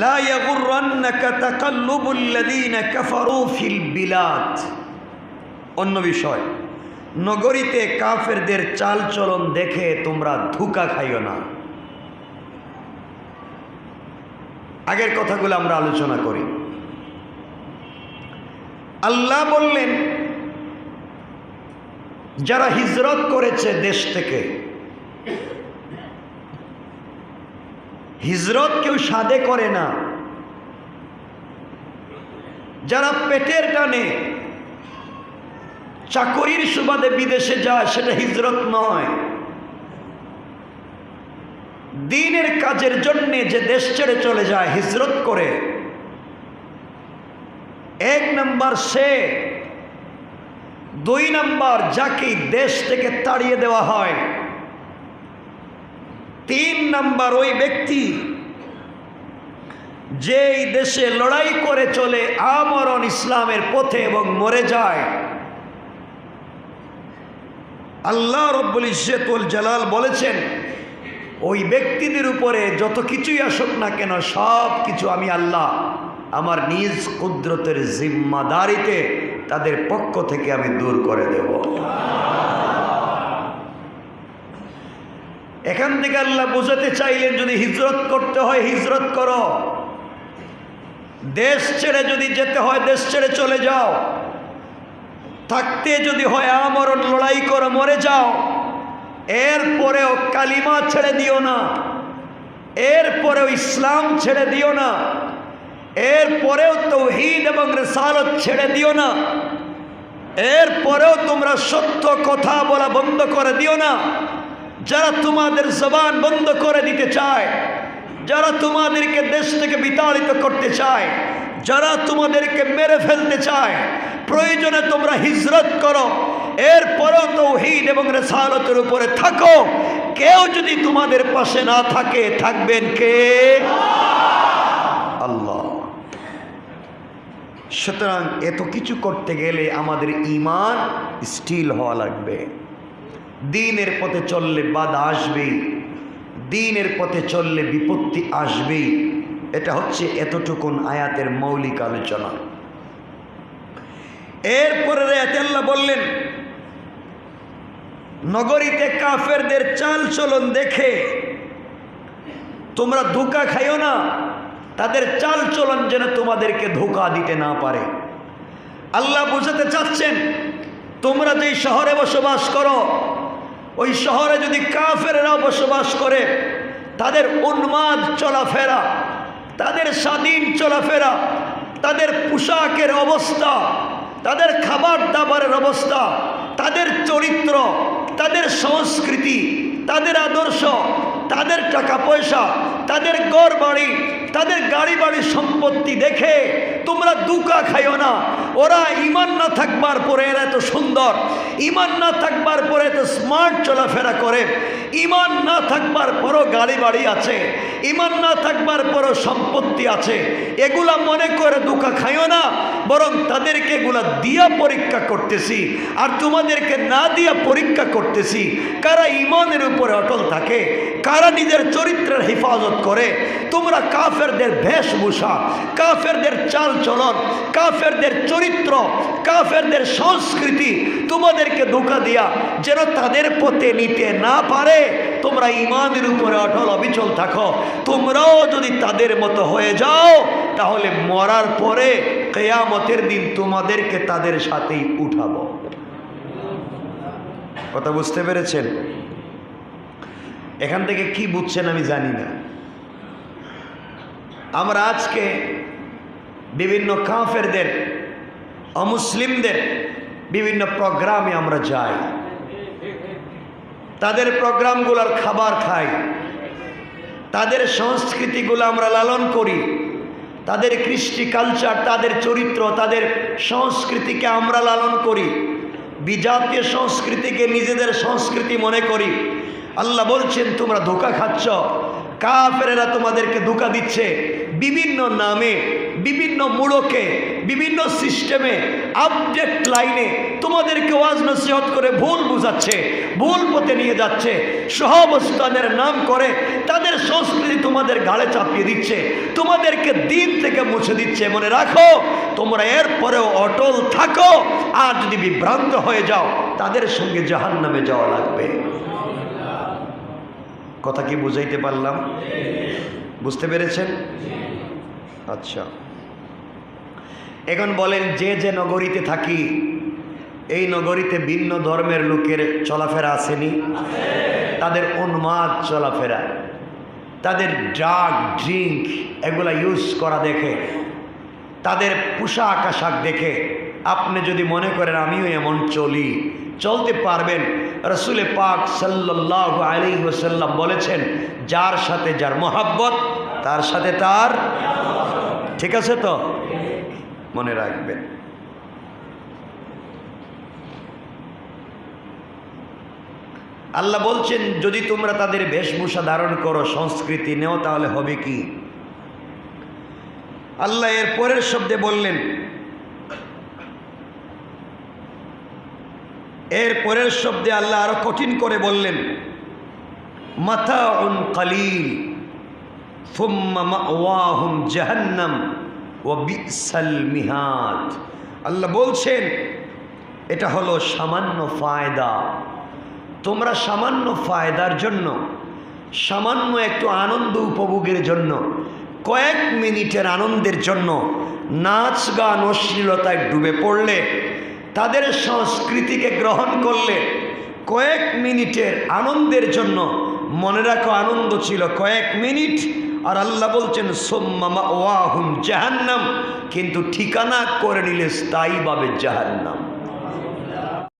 লা ইয়াগুররান্নাকা তাকাল্লুবুল্লাযীনা কাফারু ফিল বিলাদ। অন্য বিষয়, নগরীতে কাফেরদের চালচলন দেখে তোমরা ধোঁকা খাইও না। আগের কথাগুলো আমরা আলোচনা করি। আল্লাহ বললেন, যারা হিজরত করেছে দেশ থেকে, হিজরত কেউ সাদে করে না। যারা পেটের টানে চাকরির সুবাদে বিদেশে যায়, সেটা হিজরত নয়। দ্বীনের কাজের জন্যে যে দেশ ছেড়ে চলে যায় হিজরত করে, এক নাম্বার সে, দুই নাম্বার যাকে দেশ থেকে তাড়িয়ে দেওয়া হয়, তিন নাম্বার ওই ব্যক্তি যেই দেশে লড়াই করে চলে আমরণ ইসলামের পথে এবং মরে যায়। আল্লাহ রব্বুল ইজ্জত ওয়াল জালাল বলেছেন, ওই ব্যক্তিদের উপরে যত কিছুই আসুক না কেন, সব কিছু আমি আল্লাহ আমার নিজ কুদরতের জিম্মাদারিতে তাদের পক্ষ থেকে আমি দূর করে দেব। এখান থেকে আল্লাহ বোঝাতে চাইলেন, যদি হিজরত করতে হয় হিজরত করো, দেশ ছেড়ে যদি যেতে হয় দেশ ছেড়ে চলে যাও, থাকতে যদি হয় আমরণ লড়াই করো, মরে যাও। এরপরেও কালিমা ছেড়ে দিও না, এরপরেও ইসলাম ছেড়ে দিও না, এরপরেও তাওহীদ এবং রিসালাত ছেড়ে দিও না, এরপরেও তোমরা সত্য কথা বলা বন্ধ করে দিও না। যারা তোমাদের জবান বন্ধ করে দিতে চায়, যারা তোমাদেরকে দেশ থেকে বিতাড়িত করতে চায়, যারা তোমাদেরকে মেরে ফেলতে চায়, প্রয়োজনে তোমরা হিজরত করো, এরপরেও তাওহীদ এবং রিসালাতের উপরে থাকো। কেউ যদি তোমাদের পাশে না থাকে, থাকবেন কে? আল্লাহ। সুতরাং এত কিছু করতে গেলে আমাদের ঈমান স্টিল হওয়া লাগবে। দ্বীনের পথে চললে বাধা আসবেই, দ্বীনের পথে চললে বিপত্তি আসবেই। এটা হচ্ছে এতটুকুন আয়াতের মৌলিক আলোচনা। এরপরে আয়াতে আল্লাহ বললেন, নগরীতে কাফেরদের চাল চলন দেখে তোমরা ধোঁকা খাইও না। তাদের চাল চলন যেন তোমাদেরকে ধোঁকা দিতে না পারে। আল্লাহ বোঝাতে চাচ্ছেন, তোমরা যেই শহরে বসবাস করো, ওই শহরে যদি কাফেররাও বসবাস করে, তাদের উন্মাদ চলাফেরা, তাদের স্বাধীন চলাফেরা, তাদের পোশাকের অবস্থা, তাদের খাবার দাবারের অবস্থা, তাদের চরিত্র, তাদের সংস্কৃতি, তাদের আদর্শ, তাদের টাকা পয়সা, তাদের ঘর বাড়ি, তাদের গাড়ি বাড়ি সম্পত্তি দেখে তোমরা ধোঁকা খাইও না। ওরা ঈমান না থাকবার পরে এরা এত সুন্দর, ঈমান না থাকবার পরে এত স্মার্ট চলাফেরা করে, ঈমান না থাকবার পরও গাড়ি বাড়ি আছে, ঈমান না থাকবার পরও সম্পত্তি আছে, এগুলা মনে করে ধোঁকা খাইও না। বরং তাদেরকে এগুলা দিয়া পরীক্ষা করতেছি, আর তোমাদেরকে না দিয়া পরীক্ষা করতেছি কারা ঈমানের উপরে অটল থাকে, কারা নিজের চরিত্রের হেফাজত করে। তোমরা কাফেরদের বেশভূষা, কাফেরদের চাল চলন, কাফেরদের চরিত্র, কাফেরদের সংস্কৃতি তোমাদেরকে ধোঁকা দিয়া যেন তাদের পথে নিতে না পারে, তোমরা ঈমানের উপরে অটল অবিচল থাকো। তোমরাও যদি তাদের মতো হয়ে যাও, তাহলে মরার পরে কিয়ামতের দিন তোমাদেরকে তাদের সাথেই উঠাবো। কথা বুঝতে পেরেছেন? এখান থেকে কি বুঝছেন আমি জানি না। আমরা আজকে বিভিন্ন কাফেরদের, অমুসলিমদের বিভিন্ন প্রোগ্রামে আমরা যাই, তাদের প্রোগ্রামগুলোর খাবার খাই, তাদের সংস্কৃতিগুলো আমরা লালন করি, তাদের কৃষ্টি কালচার, তাদের চরিত্র, তাদের সংস্কৃতিকে আমরা লালন করি, বিজাতীয় সংস্কৃতিকে নিজেদের সংস্কৃতি মনে করি। আল্লাহ বলছেন, তোমরা ধোঁকা খাচ্ছ, কাফেরেরা তোমাদেরকে ধোঁকা দিচ্ছে বিভিন্ন নামে, বিভিন্ন মোড়কে, বিভিন্ন সিস্টেমে, আপডেট লাইনে তোমাদেরকে ওয়াজ নসিহত করে ভুল বুঝাচ্ছে, ভুল পথে নিয়ে যাচ্ছে, সহাবস্থানের নাম করে তাদের সংস্কৃতি তোমাদের গালে চাপিয়ে দিচ্ছে, তোমাদেরকে দিন থেকে মুছে দিচ্ছে। মনে রাখো, তোমরা এরপরেও অটল থাকো, আর যদি বিভ্রান্ত হয়ে যাও তাদের সঙ্গে জাহান্নামে যাওয়া লাগবে। কথা কি বুঝাইতে পারলাম? বুঝতে পেরেছেন? আচ্ছা, এখন বলেন, যে যে নগরীতে থাকি, এই নগরীতে ভিন্ন ধর্মের লোকের চলাফেরা আসেনি? তাদের উন্মাদ চলাফেরা, তাদের ড্রাগ ড্রিঙ্ক এগুলা ইউজ করা দেখে, তাদের পোশাক আশাক দেখে আপনি যদি মনে করেন আমিও এমন চলি, চলতে পারবেন। রাসূল পাক সাল্লাল্লাহু আলাইহি ওয়াসাল্লাম বলেছেন, যার সাথে যার মহাব্বত তার সাথে তার, ঠিক আছে তো? মনে রাখবেন। আল্লাহ বলছেন, যদি তোমরা তাদের বেশভূষা ধারণ করো, সংস্কৃতি নেও, তাহলে হবে কি? আল্লাহ এর পরের শব্দে বললেন, এর পরের শব্দে আল্লাহ আরো কঠিন করে বললেন, মাতাউন কালিল সুম্মা মাওয়াহুম জাহান্নাম ওয়া বিসাল মিহাদ। আল্লাহ বলছেন, এটা হলো সামান্য ফায়দা। তোমরা সামান্য ফায়দার জন্য, সামান্য একটু আনন্দ উপভোগের জন্য, কয়েক মিনিটের আনন্দের জন্য নাচ গান অশ্লীলতায় ডুবে পড়লে, তাদের সংস্কৃতিকে গ্রহণ করলে, কয়েক মিনিটের আনন্দের জন্য, মনে রাখো আনন্দ ছিল কয়েক মিনিট, আর আল্লাহ বলছেন সুম্মা মাওয়াহুম জাহান্নাম, কিন্তু ঠিকানা করে নিলে স্থায়ীভাবে জাহান্নাম।